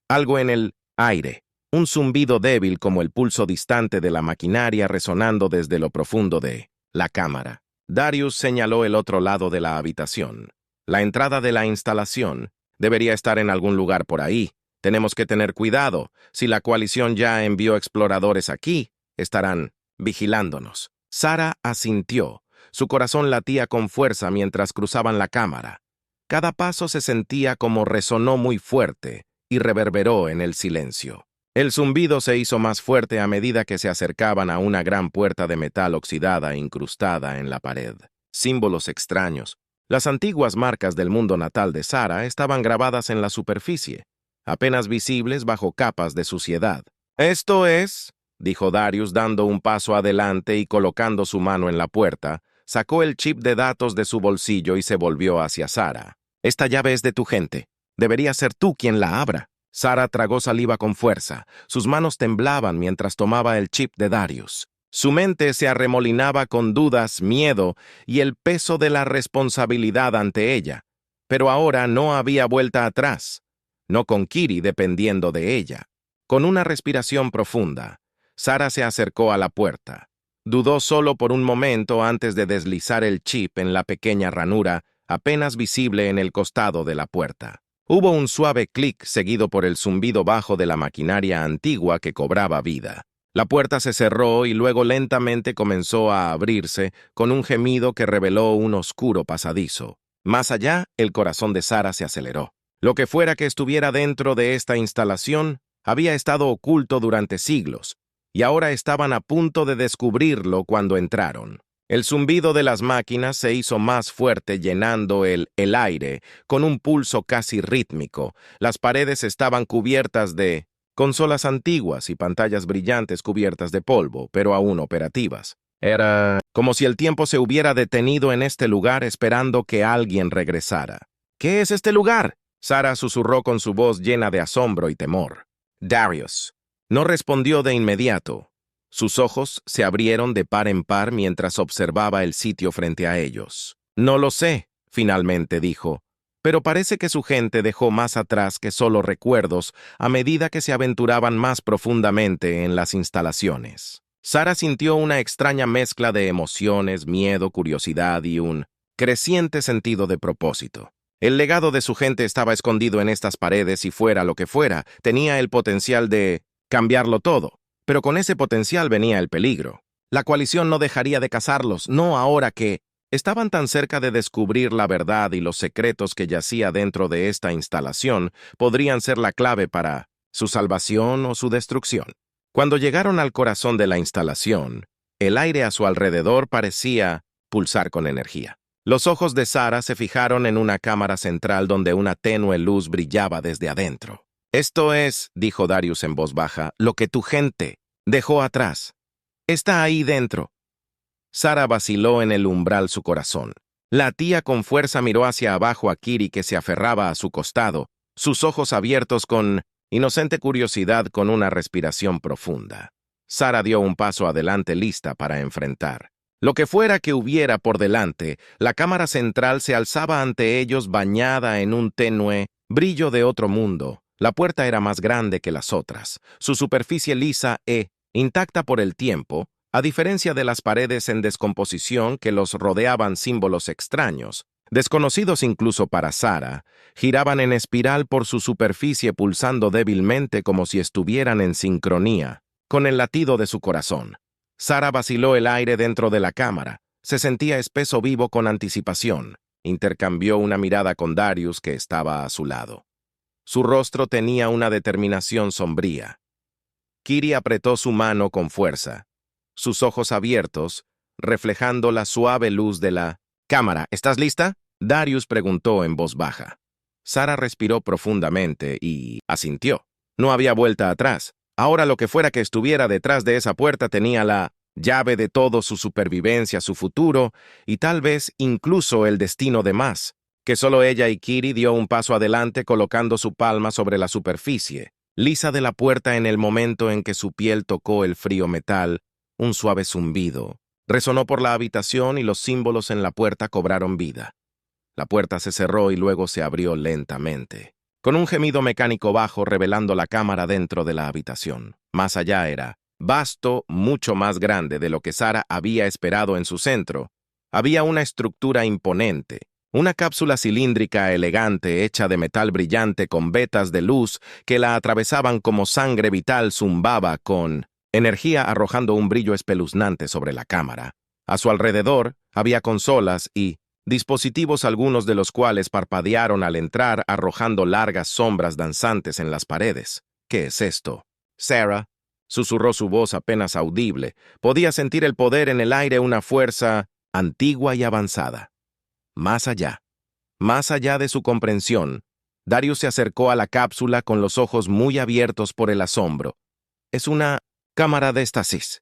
Algo en el aire. Un zumbido débil como el pulso distante de la maquinaria resonando desde lo profundo de la cámara. Darius señaló el otro lado de la habitación. «La entrada de la instalación debería estar en algún lugar por ahí. Tenemos que tener cuidado. Si la coalición ya envió exploradores aquí, estarán vigilándonos». Sara asintió. Su corazón latía con fuerza mientras cruzaban la cámara. Cada paso se sentía como resonó muy fuerte y reverberó en el silencio. El zumbido se hizo más fuerte a medida que se acercaban a una gran puerta de metal oxidada incrustada en la pared. Símbolos extraños. Las antiguas marcas del mundo natal de Sara estaban grabadas en la superficie, apenas visibles bajo capas de suciedad. «Esto es», dijo Darius dando un paso adelante y colocando su mano en la puerta, sacó el chip de datos de su bolsillo y se volvió hacia Sara. «Esta llave es de tu gente. Debería ser tú quien la abra». Sara tragó saliva con fuerza. Sus manos temblaban mientras tomaba el chip de Darius. Su mente se arremolinaba con dudas, miedo y el peso de la responsabilidad ante ella. Pero ahora no había vuelta atrás. No con Kiri dependiendo de ella. Con una respiración profunda, Sara se acercó a la puerta. Dudó solo por un momento antes de deslizar el chip en la pequeña ranura apenas visible en el costado de la puerta. Hubo un suave clic seguido por el zumbido bajo de la maquinaria antigua que cobraba vida. La puerta se cerró y luego lentamente comenzó a abrirse con un gemido que reveló un oscuro pasadizo. Más allá, el corazón de Sara se aceleró. Lo que fuera que estuviera dentro de esta instalación había estado oculto durante siglos, y ahora estaban a punto de descubrirlo cuando entraron. El zumbido de las máquinas se hizo más fuerte, llenando el aire con un pulso casi rítmico. Las paredes estaban cubiertas de consolas antiguas y pantallas brillantes cubiertas de polvo, pero aún operativas. Era como si el tiempo se hubiera detenido en este lugar esperando que alguien regresara. ¿Qué es este lugar?, Sarah susurró con su voz llena de asombro y temor. Darius no respondió de inmediato. Sus ojos se abrieron de par en par mientras observaba el sitio frente a ellos. No lo sé, finalmente dijo, pero parece que su gente dejó más atrás que solo recuerdos a medida que se aventuraban más profundamente en las instalaciones. Sarah sintió una extraña mezcla de emociones, miedo, curiosidad y un creciente sentido de propósito. El legado de su gente estaba escondido en estas paredes y fuera lo que fuera, tenía el potencial de cambiarlo todo. Pero con ese potencial venía el peligro. La coalición no dejaría de cazarlos, no ahora que estaban tan cerca de descubrir la verdad y los secretos que yacía dentro de esta instalación podrían ser la clave para su salvación o su destrucción. Cuando llegaron al corazón de la instalación, el aire a su alrededor parecía pulsar con energía. Los ojos de Sarah se fijaron en una cámara central donde una tenue luz brillaba desde adentro. «Esto es», dijo Darius en voz baja, «lo que tu gente dejó atrás. Está ahí dentro». Sarah vaciló en el umbral su corazón. La tía con fuerza miró hacia abajo a Kiri que se aferraba a su costado, sus ojos abiertos con inocente curiosidad con una respiración profunda. Sarah dio un paso adelante lista para enfrentar. Lo que fuera que hubiera por delante, la cámara central se alzaba ante ellos bañada en un tenue brillo de otro mundo. La puerta era más grande que las otras, su superficie lisa intacta por el tiempo, a diferencia de las paredes en descomposición que los rodeaban símbolos extraños, desconocidos incluso para Sarah, giraban en espiral por su superficie pulsando débilmente como si estuvieran en sincronía con el latido de su corazón. Sarah vaciló el aire dentro de la cámara, se sentía espeso vivo con anticipación, intercambió una mirada con Darius que estaba a su lado. Su rostro tenía una determinación sombría. Kiri apretó su mano con fuerza, sus ojos abiertos, reflejando la suave luz de la cámara. ¿Estás lista?, Darius preguntó en voz baja. Sarah respiró profundamente y asintió. No había vuelta atrás. Ahora lo que fuera que estuviera detrás de esa puerta tenía la llave de todo, su supervivencia, su futuro y tal vez incluso el destino de más, que solo ella y Kiri dio un paso adelante colocando su palma sobre la superficie lisa de la puerta en el momento en que su piel tocó el frío metal. Un suave zumbido resonó por la habitación y los símbolos en la puerta cobraron vida. La puerta se cerró y luego se abrió lentamente, con un gemido mecánico bajo revelando la cámara dentro de la habitación. Más allá era vasto, mucho más grande de lo que Sarah había esperado en su centro. Había una estructura imponente, una cápsula cilíndrica elegante hecha de metal brillante con vetas de luz que la atravesaban como sangre vital zumbaba con energía arrojando un brillo espeluznante sobre la cámara. A su alrededor había consolas y dispositivos, algunos de los cuales parpadearon al entrar arrojando largas sombras danzantes en las paredes. ¿Qué es esto? Sarah, susurró su voz apenas audible. Podía sentir el poder en el aire, una fuerza antigua y avanzada. Más allá de su comprensión, Darius se acercó a la cápsula con los ojos muy abiertos por el asombro. «Es una cámara de estasis»,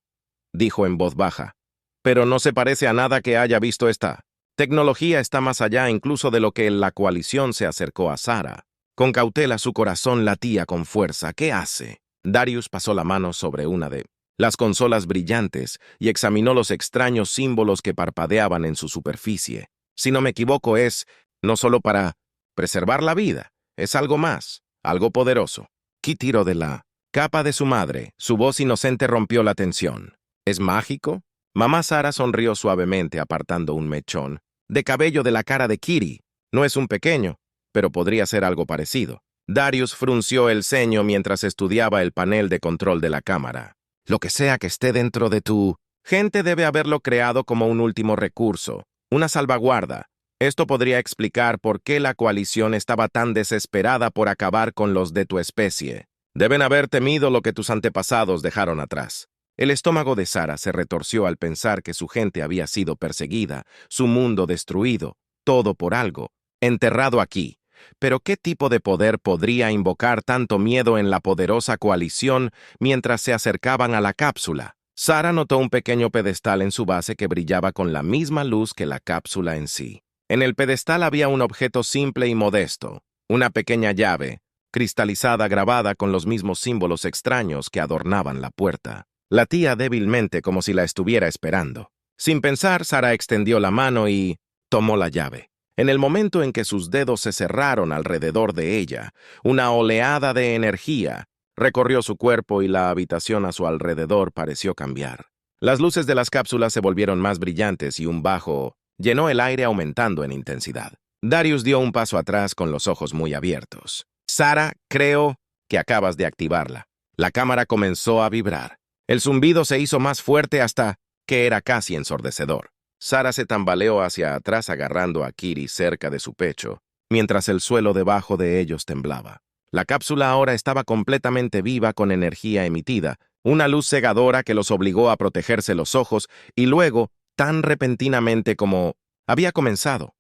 dijo en voz baja, «pero no se parece a nada que haya visto esta tecnología. Está más allá incluso de lo que la coalición». Se acercó a Sarah. Con cautela su corazón latía con fuerza. «¿Qué hace?». Darius pasó la mano sobre una de las consolas brillantes y examinó los extraños símbolos que parpadeaban en su superficie. «Si no me equivoco, es no solo para preservar la vida, es algo más, algo poderoso». Ki tiró de la capa de su madre. Su voz inocente rompió la tensión. «¿Es mágico?». Mamá Sarah sonrió suavemente apartando un mechón de cabello de la cara de Kiri. «No es un pequeño, pero podría ser algo parecido». Darius frunció el ceño mientras estudiaba el panel de control de la cámara. «Lo que sea que esté dentro de tu gente debe haberlo creado como un último recurso, una salvaguarda. Esto podría explicar por qué la coalición estaba tan desesperada por acabar con los de tu especie. Deben haber temido lo que tus antepasados dejaron atrás». El estómago de Sara se retorció al pensar que su gente había sido perseguida, su mundo destruido, todo por algo, enterrado aquí. Pero ¿qué tipo de poder podría invocar tanto miedo en la poderosa coalición mientras se acercaban a la cápsula? Sara notó un pequeño pedestal en su base que brillaba con la misma luz que la cápsula en sí. En el pedestal había un objeto simple y modesto, una pequeña llave, cristalizada grabada con los mismos símbolos extraños que adornaban la puerta. Latía débilmente como si la estuviera esperando. Sin pensar, Sara extendió la mano y tomó la llave. En el momento en que sus dedos se cerraron alrededor de ella, una oleada de energía recorrió su cuerpo y la habitación a su alrededor pareció cambiar. Las luces de las cápsulas se volvieron más brillantes y un bajo llenó el aire aumentando en intensidad. Darius dio un paso atrás con los ojos muy abiertos. Sara, creo que acabas de activarla. La cámara comenzó a vibrar. El zumbido se hizo más fuerte hasta que era casi ensordecedor. Sara se tambaleó hacia atrás agarrando a Kiri cerca de su pecho, mientras el suelo debajo de ellos temblaba. La cápsula ahora estaba completamente viva con energía emitida, una luz cegadora que los obligó a protegerse los ojos y luego, tan repentinamente como había comenzado,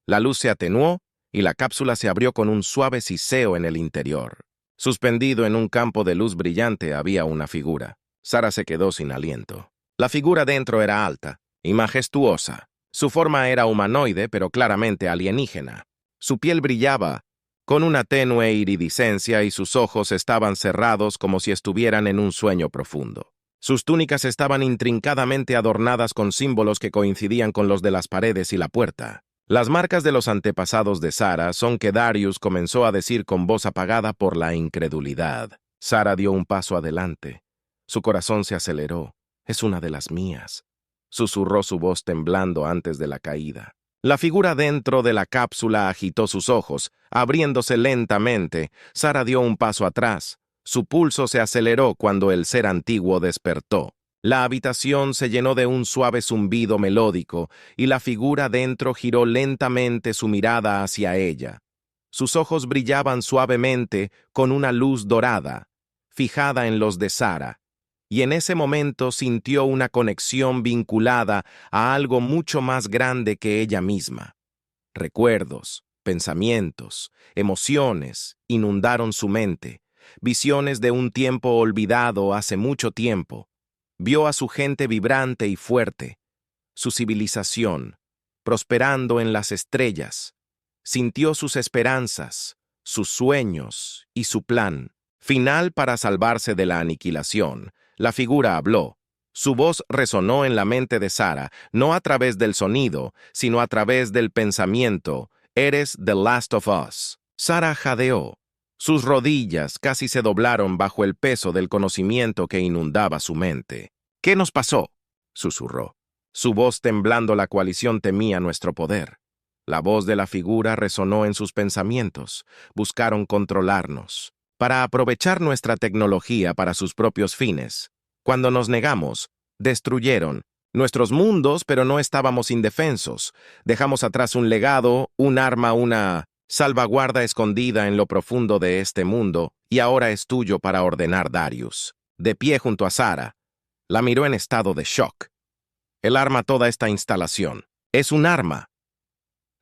la luz se atenuó y la cápsula se abrió con un suave siseo en el interior. Suspendido en un campo de luz brillante había una figura. Sara se quedó sin aliento. La figura dentro era alta y majestuosa. Su forma era humanoide, pero claramente alienígena. Su piel brillaba con una tenue iridiscencia y sus ojos estaban cerrados como si estuvieran en un sueño profundo. Sus túnicas estaban intrincadamente adornadas con símbolos que coincidían con los de las paredes y la puerta. Las marcas de los antepasados de Sara son que Darius comenzó a decir con voz apagada por la incredulidad. Sara dio un paso adelante. Su corazón se aceleró. «Es una de las mías», susurró su voz temblando antes de la caída. La figura dentro de la cápsula agitó sus ojos, abriéndose lentamente. Sara dio un paso atrás. Su pulso se aceleró cuando el ser antiguo despertó. La habitación se llenó de un suave zumbido melódico y la figura dentro giró lentamente su mirada hacia ella. Sus ojos brillaban suavemente con una luz dorada, fijada en los de Sara, y en ese momento sintió una conexión vinculada a algo mucho más grande que ella misma. Recuerdos, pensamientos, emociones inundaron su mente, visiones de un tiempo olvidado hace mucho tiempo. Vio a su gente vibrante y fuerte, su civilización, prosperando en las estrellas. Sintió sus esperanzas, sus sueños y su plan final para salvarse de la aniquilación. La figura habló. Su voz resonó en la mente de Sara, no a través del sonido, sino a través del pensamiento. «Eres the last of us». Sara jadeó. Sus rodillas casi se doblaron bajo el peso del conocimiento que inundaba su mente. «¿Qué nos pasó?», susurró. Su voz temblando, la coalición temía nuestro poder. La voz de la figura resonó en sus pensamientos. Buscaron controlarnos, para aprovechar nuestra tecnología para sus propios fines. Cuando nos negamos, destruyeron nuestros mundos, pero no estábamos indefensos. Dejamos atrás un legado, un arma, una salvaguarda escondida en lo profundo de este mundo, y ahora es tuyo para ordenar. Darius, de pie junto a Sara, la miró en estado de shock. «El arma, toda esta instalación. Es un arma».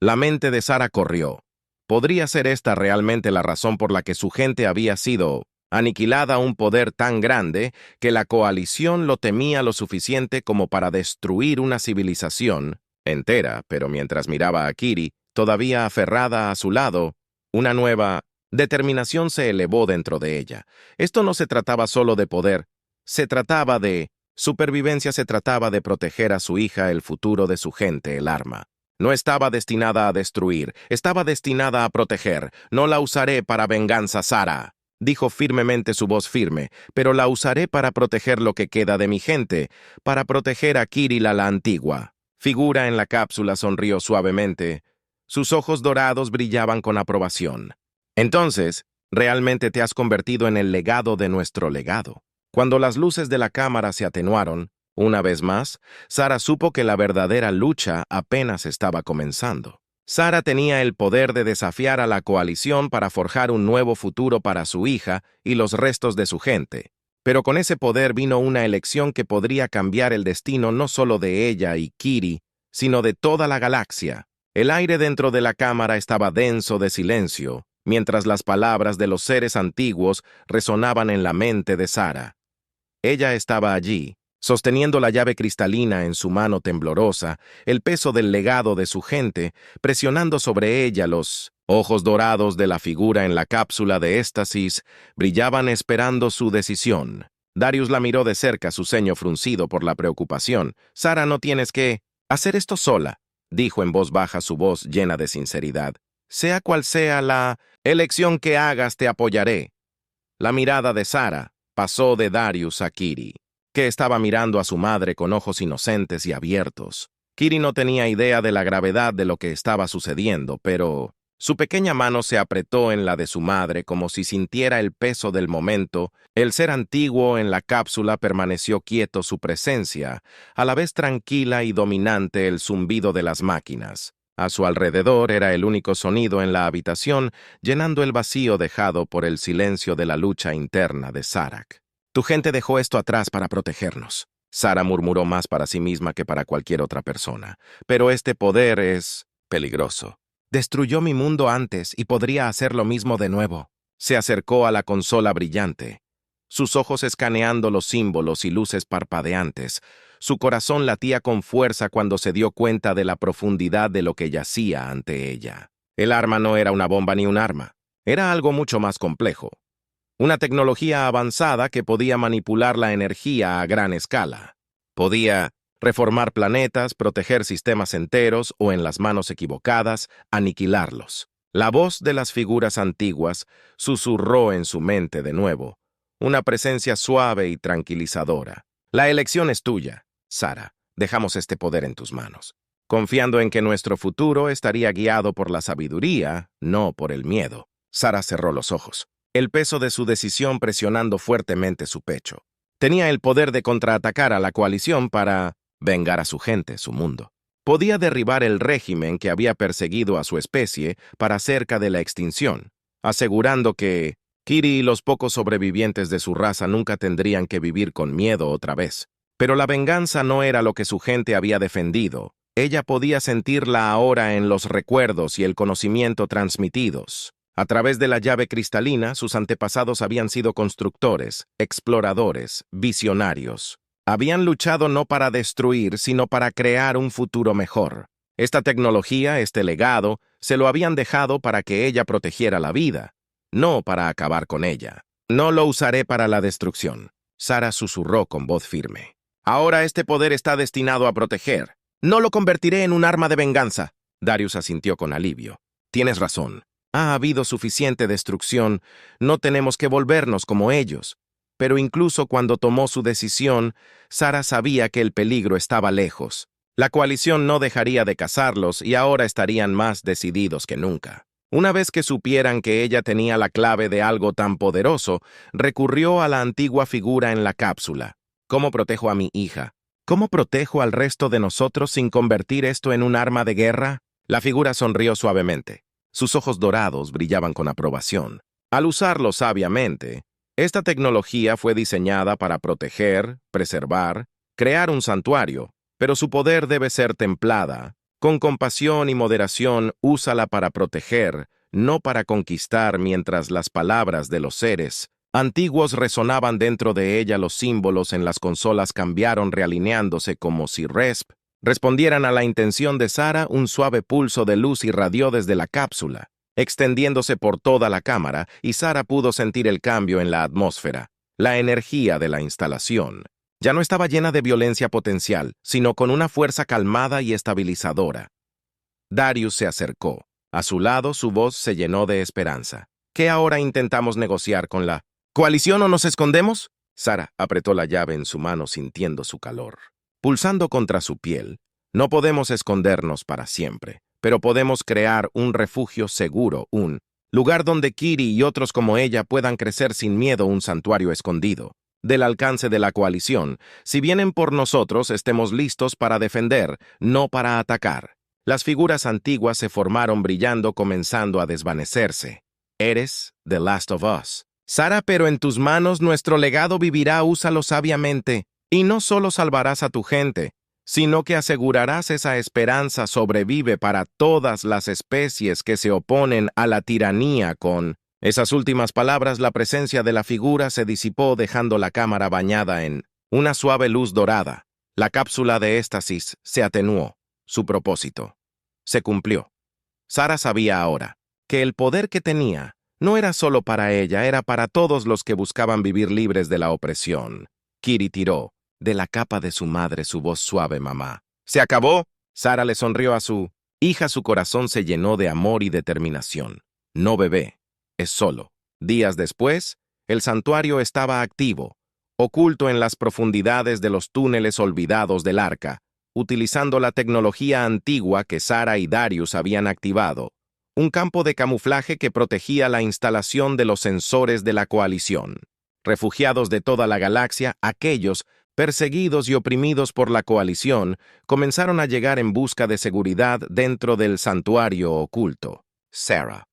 La mente de Sara corrió. ¿Podría ser esta realmente la razón por la que su gente había sido aniquilada? Un poder tan grande que la coalición lo temía lo suficiente como para destruir una civilización entera, pero mientras miraba a Kiri, todavía aferrada a su lado, una nueva determinación se elevó dentro de ella. Esto no se trataba solo de poder, se trataba de supervivencia, se trataba de proteger a su hija, el futuro de su gente. El arma no estaba destinada a destruir, estaba destinada a proteger. «No la usaré para venganza, Sara», dijo firmemente, su voz firme, «pero la usaré para proteger lo que queda de mi gente, para proteger a Kiri la antigua». Figura en la cápsula sonrió suavemente. Sus ojos dorados brillaban con aprobación. «Entonces, realmente te has convertido en el legado de nuestro legado». Cuando las luces de la cámara se atenuaron, una vez más, Sara supo que la verdadera lucha apenas estaba comenzando. Sara tenía el poder de desafiar a la coalición para forjar un nuevo futuro para su hija y los restos de su gente. Pero con ese poder vino una elección que podría cambiar el destino no solo de ella y Kiri, sino de toda la galaxia. El aire dentro de la cámara estaba denso de silencio, mientras las palabras de los seres antiguos resonaban en la mente de Sara. Ella estaba allí, sosteniendo la llave cristalina en su mano temblorosa, el peso del legado de su gente, presionando sobre ella. Los ojos dorados de la figura en la cápsula de éxtasis brillaban esperando su decisión. Darius la miró de cerca, su ceño fruncido por la preocupación. «Sara, no tienes que hacer esto sola», dijo en voz baja, su voz llena de sinceridad. «Sea cual sea la elección que hagas, te apoyaré». La mirada de Sara pasó de Darius a Kiri, que estaba mirando a su madre con ojos inocentes y abiertos. Kiri no tenía idea de la gravedad de lo que estaba sucediendo, pero su pequeña mano se apretó en la de su madre como si sintiera el peso del momento. El ser antiguo en la cápsula permaneció quieto, su presencia, a la vez tranquila y dominante el zumbido de las máquinas. A su alrededor era el único sonido en la habitación, llenando el vacío dejado por el silencio de la lucha interna de Sarak. «Tu gente dejó esto atrás para protegernos», Sara murmuró, más para sí misma que para cualquier otra persona. «Pero este poder es peligroso. Destruyó mi mundo antes y podría hacer lo mismo de nuevo». Se acercó a la consola brillante, sus ojos escaneando los símbolos y luces parpadeantes. Su corazón latía con fuerza cuando se dio cuenta de la profundidad de lo que yacía ante ella. El arma no era una bomba ni un arma. Era algo mucho más complejo. Una tecnología avanzada que podía manipular la energía a gran escala. Podía reformar planetas, proteger sistemas enteros o, en las manos equivocadas, aniquilarlos. La voz de las figuras antiguas susurró en su mente de nuevo, una presencia suave y tranquilizadora. «La elección es tuya, Sara. Dejamos este poder en tus manos, confiando en que nuestro futuro estaría guiado por la sabiduría, no por el miedo». Sara cerró los ojos, el peso de su decisión presionando fuertemente su pecho. Tenía el poder de contraatacar a la coalición para vengar a su gente, su mundo. Podía derribar el régimen que había perseguido a su especie para cerca de la extinción, asegurando que Kiri y los pocos sobrevivientes de su raza nunca tendrían que vivir con miedo otra vez. Pero la venganza no era lo que su gente había defendido. Ella podía sentirla ahora en los recuerdos y el conocimiento transmitidos. A través de la llave cristalina, sus antepasados habían sido constructores, exploradores, visionarios. Habían luchado no para destruir, sino para crear un futuro mejor. Esta tecnología, este legado, se lo habían dejado para que ella protegiera la vida, no para acabar con ella. «No lo usaré para la destrucción», Sara susurró con voz firme. «Ahora este poder está destinado a proteger. No lo convertiré en un arma de venganza». Darius asintió con alivio. «Tienes razón. Ha habido suficiente destrucción. No tenemos que volvernos como ellos». Pero incluso cuando tomó su decisión, Sara sabía que el peligro estaba lejos. La coalición no dejaría de cazarlos y ahora estarían más decididos que nunca. Una vez que supieran que ella tenía la clave de algo tan poderoso, recurrió a la antigua figura en la cápsula. «¿Cómo protejo a mi hija? ¿Cómo protejo al resto de nosotros sin convertir esto en un arma de guerra?» La figura sonrió suavemente. Sus ojos dorados brillaban con aprobación. Al usarlo sabiamente, esta tecnología fue diseñada para proteger, preservar, crear un santuario, pero su poder debe ser templada. Con compasión y moderación, úsala para proteger, no para conquistar. Mientras las palabras de los seres antiguos resonaban dentro de ella, los símbolos en las consolas cambiaron, realineándose como si respondieran a la intención de Sara. Un suave pulso de luz irradió desde la cápsula, extendiéndose por toda la cámara, y Sara pudo sentir el cambio en la atmósfera. La energía de la instalación ya no estaba llena de violencia potencial, sino con una fuerza calmada y estabilizadora. Darius se acercó. A su lado, su voz se llenó de esperanza. «¿Qué ahora intentamos negociar con la coalición o nos escondemos?» Sara apretó la llave en su mano, sintiendo su calor pulsando contra su piel. «No podemos escondernos para siempre, pero podemos crear un refugio seguro, un lugar donde Kiri y otros como ella puedan crecer sin miedo, un santuario escondido, del alcance de la coalición. Si vienen por nosotros, estemos listos para defender, no para atacar». Las figuras antiguas se formaron brillando, comenzando a desvanecerse. «Eres The Last of Us», Sara, pero en tus manos nuestro legado vivirá, úsalo sabiamente, y no solo salvarás a tu gente, sino que asegurarás esa esperanza sobrevive para todas las especies que se oponen a la tiranía con... Esas últimas palabras, la presencia de la figura se disipó dejando la cámara bañada en una suave luz dorada. La cápsula de éxtasis se atenuó. Su propósito se cumplió. Sara sabía ahora que el poder que tenía no era solo para ella, era para todos los que buscaban vivir libres de la opresión. Kiri tiró de la capa de su madre su voz suave, mamá. ¿Se acabó? Sara le sonrió a su hija, su corazón se llenó de amor y determinación. No, bebé, es solo. Días después, el santuario estaba activo, oculto en las profundidades de los túneles olvidados del arca, utilizando la tecnología antigua que Sara y Darius habían activado, un campo de camuflaje que protegía la instalación de los sensores de la coalición. Refugiados de toda la galaxia, aquellos, perseguidos y oprimidos por la coalición, comenzaron a llegar en busca de seguridad dentro del santuario oculto. Sara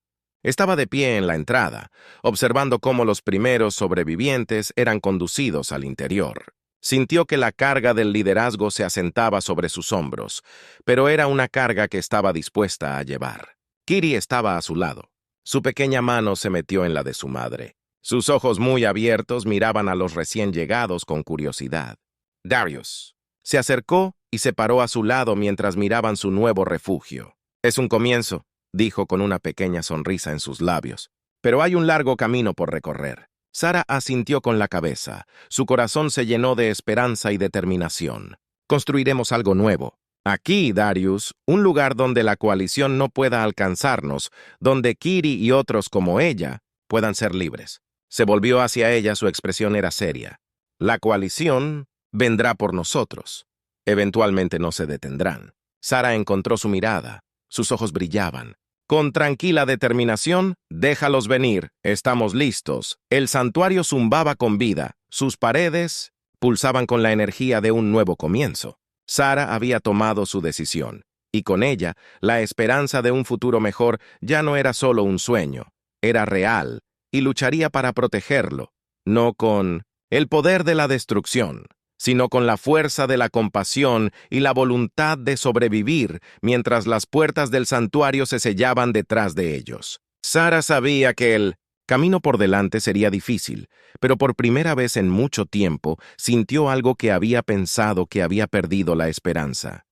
estaba de pie en la entrada, observando cómo los primeros sobrevivientes eran conducidos al interior. Sintió que la carga del liderazgo se asentaba sobre sus hombros, pero era una carga que estaba dispuesta a llevar. Kiri estaba a su lado. Su pequeña mano se metió en la de su madre. Sus ojos muy abiertos miraban a los recién llegados con curiosidad. Darius se acercó y se paró a su lado mientras miraban su nuevo refugio. Es un comienzo, dijo con una pequeña sonrisa en sus labios, pero hay un largo camino por recorrer. Sara asintió con la cabeza. Su corazón se llenó de esperanza y determinación. Construiremos algo nuevo. Aquí, Darius, un lugar donde la coalición no pueda alcanzarnos, donde Kiri y otros como ella puedan ser libres. Se volvió hacia ella, su expresión era seria. La coalición vendrá por nosotros. Eventualmente no se detendrán. Sara encontró su mirada. Sus ojos brillaban. Con tranquila determinación, déjalos venir, estamos listos. El santuario zumbaba con vida, sus paredes pulsaban con la energía de un nuevo comienzo. Sara había tomado su decisión, y con ella, la esperanza de un futuro mejor ya no era solo un sueño, era real, y lucharía para protegerlo, no con el poder de la destrucción, sino con la fuerza de la compasión y la voluntad de sobrevivir mientras las puertas del santuario se sellaban detrás de ellos. Sara sabía que el camino por delante sería difícil, pero por primera vez en mucho tiempo sintió algo que había pensado que había perdido la esperanza.